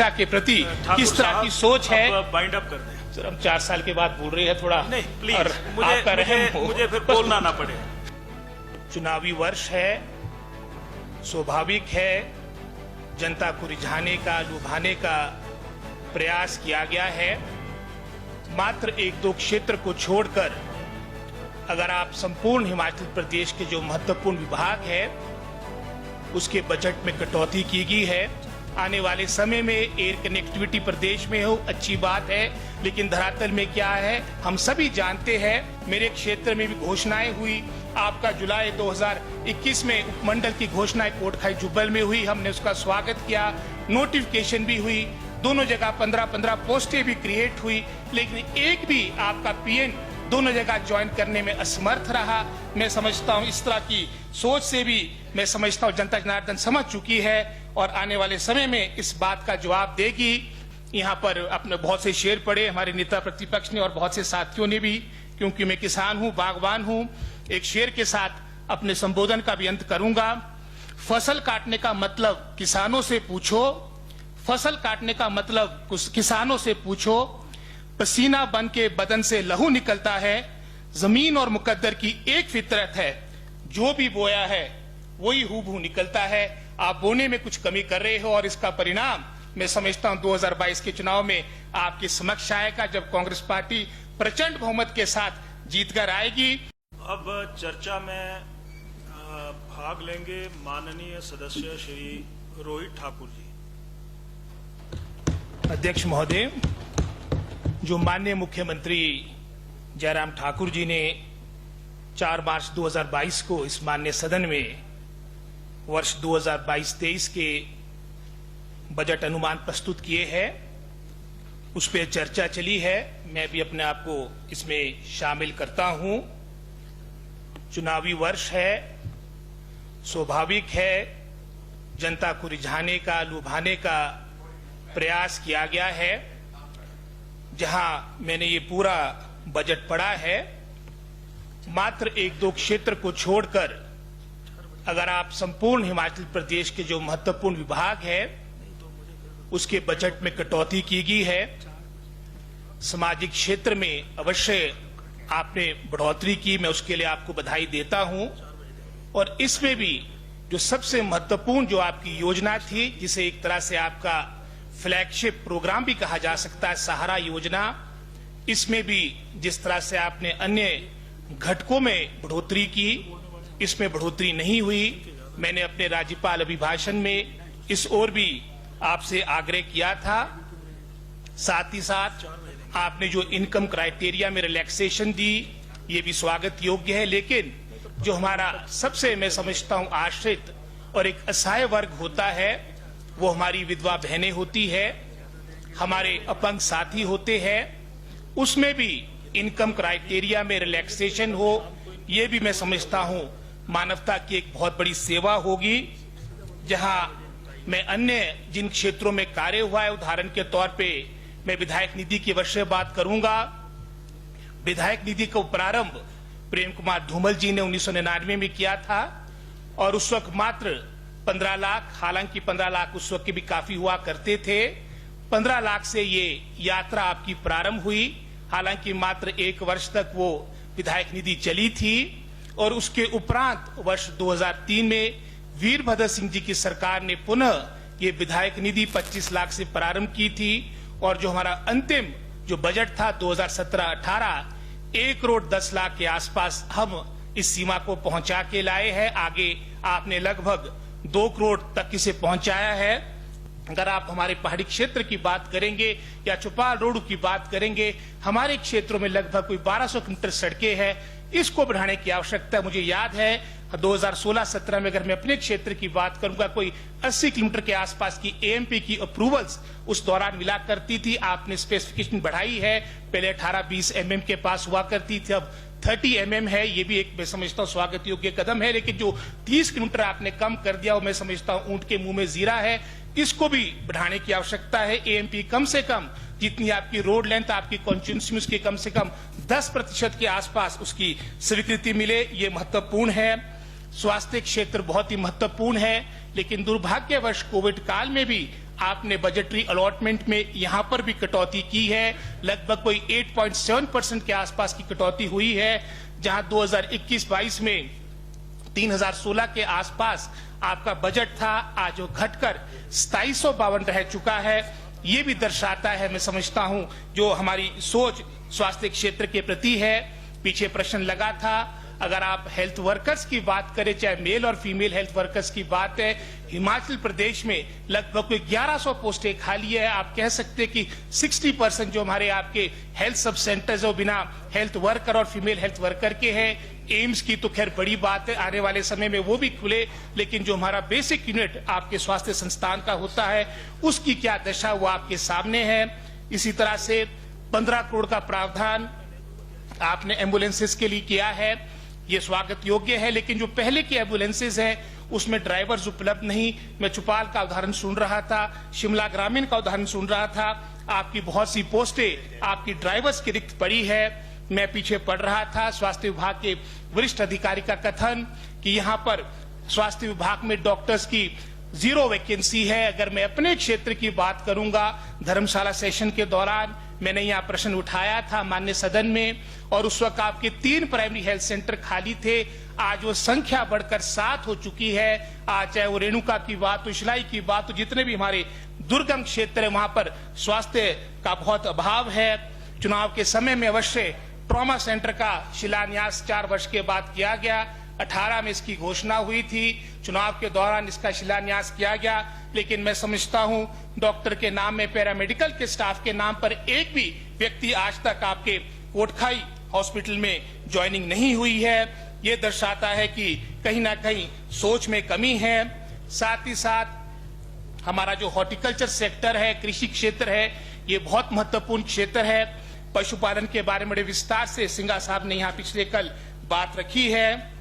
जनता के प्रति किस तरह की सोच है। बाइंड अप कर दें सर, हम 4 साल के बाद बोल रहे हैं, थोड़ा नहीं प्लीज, और आपका रहम हो। मुझे फिर बोलना ना पड़े। चुनावी वर्ष है, स्वाभाविक है, जनता को रिझाने का, लुभाने का प्रयास किया गया है। मात्र 1-2 क्षेत्र को छोड़कर अगर आप संपूर्ण हिमाचल प्रदेश के जो महत्वपूर्ण विभाग है उसके बजट में कटौती की गई है। आने वाले समय में एयर कनेक्टिविटी प्रदेश में हो, अच्छी बात है, लेकिन धरातल में क्या है हम सभी जानते हैं। मेरे क्षेत्र में भी घोषणाएं हुई, आपका जुलाई 2021 में उपमंडल की घोषणाएं कोटखाई जुब्बल में हुई, हमने उसका स्वागत किया, नोटिफिकेशन भी हुई, दोनों जगह 15-15 पोस्टें भी क्रिएट हुई, लेकिन एक भी आपका पीएन दोनों जगह ज्वाइन करने में असमर्थ रहा। मैं समझता हूं इस तरह की सोच से भी मैं समझता हूं जनता जनार्दन समझ चुकी है और आने वाले समय में इस बात का जवाब देगी। यहाँ पर अपने बहुत से शेर पड़े हमारे नेता प्रतिपक्ष ने और बहुत से साथियों ने भी, क्योंकि मैं किसान हूँ, बागवान हूँ। एक शेर के साथ अपने संबोधन का भी अंत करूंगा। फसल काटने का मतलब किसानों से पूछो, फसल काटने का मतलब किसानों से पूछो, पसीना बन के बदन से लहू निकलता है, जमीन और मुकद्दर की एक फितरत है, जो भी बोया है वही हूबहू निकलता है। आप बोने में कुछ कमी कर रहे हो और इसका परिणाम मैं समझता हूं 2022 के चुनाव में आपके समक्ष आएगा, जब कांग्रेस पार्टी प्रचंड बहुमत के साथ जीतकर आएगी। अब चर्चा में भाग लेंगे माननीय सदस्य श्री रोहित ठाकुर जी। अध्यक्ष महोदय, जो माननीय मुख्यमंत्री जयराम ठाकुर जी ने 4 मार्च 2022 को इस माननीय सदन में वर्ष 2022-23 के बजट अनुमान प्रस्तुत किए हैं, उस पर चर्चा चली है। मैं भी अपने आप को इसमें शामिल करता हूं। चुनावी वर्ष है, स्वाभाविक है, जनता को रिझाने का, लुभाने का प्रयास किया गया है। जहां मैंने ये पूरा बजट पढ़ा है, मात्र 1-2 क्षेत्र को छोड़कर अगर आप संपूर्ण हिमाचल प्रदेश के जो महत्वपूर्ण विभाग है उसके बजट में कटौती की गई है। सामाजिक क्षेत्र में अवश्य आपने बढ़ोतरी की, मैं उसके लिए आपको बधाई देता हूं। और इसमें भी जो सबसे महत्वपूर्ण जो आपकी योजना थी, जिसे एक तरह से आपका फ्लैगशिप प्रोग्राम भी कहा जा सकता है, सहारा योजना, इसमें भी जिस तरह से आपने अन्य घटकों में बढ़ोतरी की, इसमें बढ़ोतरी नहीं हुई। मैंने अपने राज्यपाल अभिभाषण में इस ओर भी आपसे आग्रह किया था। साथ ही साथ आपने जो इनकम क्राइटेरिया में रिलैक्सेशन दी, ये भी स्वागत योग्य है। लेकिन जो हमारा सबसे मैं समझता हूं आश्रित और एक असहाय वर्ग होता है, वो हमारी विधवा बहनें होती है, हमारे अपंग साथी होते हैं, उसमें भी इनकम क्राइटेरिया में रिलैक्सेशन हो, ये भी मैं समझता हूं मानवता की एक बहुत बड़ी सेवा होगी। जहां मैं अन्य जिन क्षेत्रों में कार्य हुआ है, उदाहरण के तौर पे मैं विधायक निधि की अवश्य बात करूंगा। विधायक निधि का प्रारंभ प्रेम कुमार धूमल जी ने 1999 में किया था और उस वक्त मात्र 15 लाख, हालांकि 15 लाख उस वक्त के भी काफी हुआ करते थे। 15 लाख से ये यात्रा आपकी प्रारंभ हुई, हालांकि मात्र 1 वर्ष तक वो विधायक निधि चली थी। और उसके उपरांत वर्ष 2003 में वीरभद्र सिंह जी की सरकार ने पुनः ये विधायक निधि 25 लाख से प्रारंभ की थी। और जो हमारा अंतिम जो बजट था 2017-18, 1 करोड़ 10 लाख के आसपास हम इस सीमा को पहुंचा के लाए हैं। आगे आपने लगभग 2 करोड़ तक इसे पहुंचाया है। अगर आप हमारे पहाड़ी क्षेत्र की बात करेंगे या चौपाल रोड की बात करेंगे, हमारे क्षेत्रों में लगभग कोई 1200 किलोमीटर सड़कें हैं, इसको बढ़ाने की आवश्यकता। मुझे याद है 2016-17 में अगर मैं अपने क्षेत्र की बात करूंगा, कोई 80 किलोमीटर के आसपास की एएमपी की अप्रूवल्स उस दौरान मिला करती थी। आपने स्पेसिफिकेशन बढ़ाई है, पहले 18-20 mm के पास हुआ करती थी, अब 30 mm है। ये भी एक मैं समझता हूँ स्वागत योग्य कदम है। लेकिन जो 30 किलोमीटर आपने कम कर दिया, वो मैं समझता हूँ ऊंट के मुंह में जीरा है, इसको भी बढ़ाने की आवश्यकता है। एएमपी कम से कम जितनी आपकी रोड लेंथ, आपकी कॉन्स्टिट्यूंसी में उसके कम से कम 10% के आसपास उसकी स्वीकृति मिले, ये महत्वपूर्ण है। स्वास्थ्य क्षेत्र बहुत ही महत्वपूर्ण है, लेकिन दुर्भाग्यवश कोविड काल में भी आपने बजटरी अलॉटमेंट में यहां पर भी कटौती की है, लगभग कोई 8.7% के आसपास की कटौती हुई है, जहां 2021-22 में 3016 के आसपास आपका बजट था, आज वो घटकर 2752 रह चुका है। ये भी दर्शाता है, मैं समझता हूं, जो हमारी सोच स्वास्थ्य क्षेत्र के प्रति है। पीछे प्रश्न लगा था, अगर आप हेल्थ वर्कर्स की बात करें, चाहे मेल और फीमेल हेल्थ वर्कर्स की बात है, हिमाचल प्रदेश में लगभग 1100 पोस्टें खाली है। आप कह सकते हैं कि 60% जो हमारे आपके हेल्थ सब सेंटर्स है वो बिना हेल्थ वर्कर और फीमेल हेल्थ वर्कर के हैं। एम्स की तो खैर बड़ी बात है, आने वाले समय में वो भी खुले, लेकिन जो हमारा बेसिक यूनिट आपके स्वास्थ्य संस्थान का होता है उसकी क्या दशा वो आपके सामने है। इसी तरह से 15 करोड़ का प्रावधान आपने एम्बुलेंसेस के लिए किया है, ये स्वागत योग्य है, लेकिन जो पहले की एम्बुलेंसेज हैं उसमें ड्राइवर्स उपलब्ध नहीं। मैं चौपाल का उदाहरण सुन रहा था, शिमला ग्रामीण का उदाहरण सुन रहा था, आपकी बहुत सी पोस्टें आपकी ड्राइवर्स की रिक्त पड़ी है। मैं पीछे पढ़ रहा था स्वास्थ्य विभाग के वरिष्ठ अधिकारी का कथन कि यहाँ पर स्वास्थ्य विभाग में डॉक्टर्स की 0 वैकेंसी है। अगर मैं अपने क्षेत्र की बात करूंगा, धर्मशाला सेशन के दौरान मैंने यहाँ प्रश्न उठाया था माननीय सदन में, और उस वक्त आपके 3 प्राइमरी हेल्थ सेंटर खाली थे। आज वो संख्या बढ़कर 7 हो चुकी है। आज चाहे वो रेणुका की बात हो, शिलाई की बात हो, जितने भी हमारे दुर्गम क्षेत्र है वहां पर स्वास्थ्य का बहुत अभाव है। चुनाव के समय में अवश्य ट्रॉमा सेंटर का शिलान्यास 4 वर्ष के बाद किया गया। 18 में इसकी घोषणा हुई थी, चुनाव के दौरान इसका शिलान्यास किया गया, लेकिन मैं समझता हूं डॉक्टर के नाम में, पैरामेडिकल के स्टाफ के नाम पर एक भी व्यक्ति आज तक आपके कोटखाई हॉस्पिटल में ज्वाइनिंग नहीं हुई है। ये दर्शाता है कि कहीं ना कहीं सोच में कमी है। साथ ही साथ हमारा जो हॉर्टिकल्चर सेक्टर है, कृषि क्षेत्र है, ये बहुत महत्वपूर्ण क्षेत्र है। पशुपालन के बारे में बड़े विस्तार से सिंघा साहब ने यहाँ पिछले कल बात रखी है।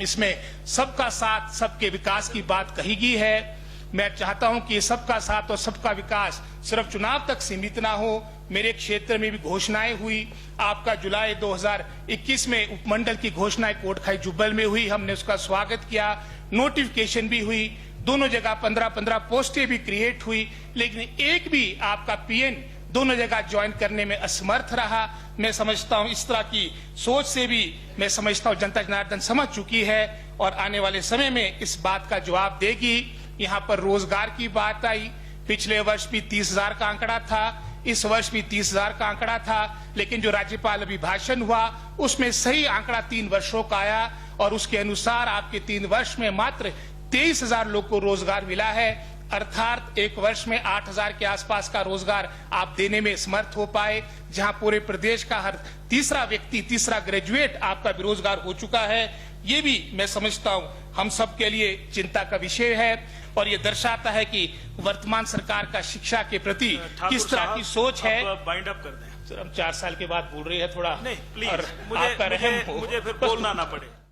इसमें सबका साथ सबके विकास की बात कही गई है। मैं चाहता हूं कि सबका साथ और सबका विकास सिर्फ चुनाव तक सीमित ना हो। मेरे क्षेत्र में भी घोषणाएं हुई। आपका जुलाई 2021 में उपमंडल की घोषणाएं कोटखाई जुब्बल में हुई, हमने उसका स्वागत किया। नोटिफिकेशन भी हुई, दोनों जगह 15-15 पोस्टें भी क्रिएट हुई, लेकिन एक भी आपका पीएन दोनों जगह ज्वाइन करने में असमर्थ रहा। मैं समझता हूं इस तरह की सोच से भी मैं समझता हूं जनता जनार्दन समझ चुकी है और आने वाले समय में इस बात का जवाब देगी। यहाँ पर रोजगार की बात आई, पिछले वर्ष भी 30,000 का आंकड़ा था, इस वर्ष भी 30,000 का आंकड़ा था, लेकिन जो राज्यपाल अभिभाषण हुआ उसमें सही आंकड़ा 3 वर्षों का आया और उसके अनुसार आपके 3 वर्ष में मात्र 23,000 लोग को रोजगार मिला है। अर्थात एक वर्ष में 8,000 के आसपास का रोजगार आप देने में समर्थ हो पाए, जहां पूरे प्रदेश का हर तीसरा व्यक्ति, तीसरा ग्रेजुएट आपका बेरोजगार हो चुका है। ये भी मैं समझता हूं हम सब के लिए चिंता का विषय है और ये दर्शाता है कि वर्तमान सरकार का शिक्षा के प्रति किस तरह की सोच है। बाइंड अप कर दें सर, हम 4 साल के बाद बोल रहे हैं, थोड़ा नहीं प्लीज, और आपका रहम हो। मुझे फिर बोलना ना पड़े।